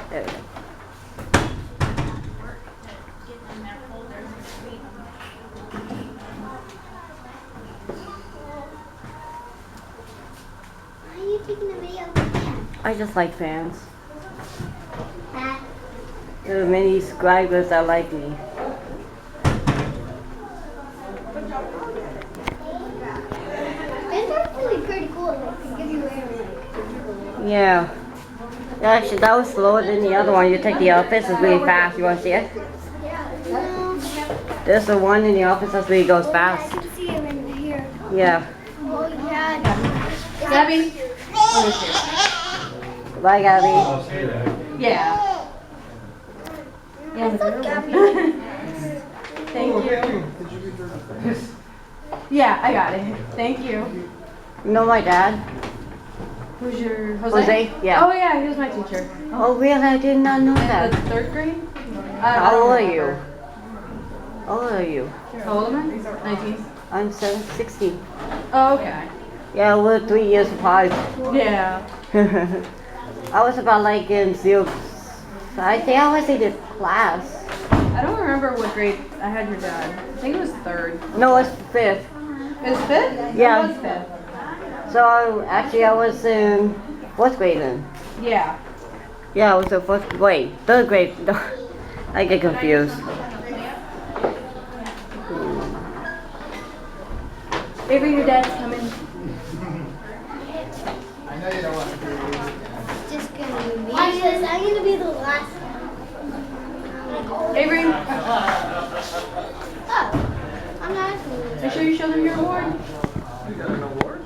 There we go. Why are you taking a video of the fan? I just like fans. Pat? There are many subscribers that like me. Fans are actually pretty cool. Like, they give you air. Like, Yeah. Actually, that was slower than the other one. You take the office, it's really fast. You want to see it? no. There's the one in the office that really goes I fast. can see it in here. Yeah. Oh, yeah. Gabby? Bye, Gabby. Yeah. What's up, Gabby? Thank you. Yeah, I got it. Thank you. You know my dad? Who's your Jose? Yeah. Oh yeah, he was my teacher. Oh, really? I did not know The that. third grade? How old are you? How old are you? How old am I? 19. I'm 16. Oh, okay. Yeah, we're 3 years apart. Yeah. I was about like in zero. I think I was in the class. I don't remember what grade I had your dad. I think it was third. No, it's fifth. It was fifth? Yeah. It was fifth. So actually, I was in fourth grade then. Yeah. Yeah, I was in fourth grade. Third grade. I get confused. Avery, your dad's coming. I know you don't want to do it. It's just gonna be me. Because I'm gonna be the last one. Avery, Oh, I'm not asking you. make sure you show them your award. You got an award?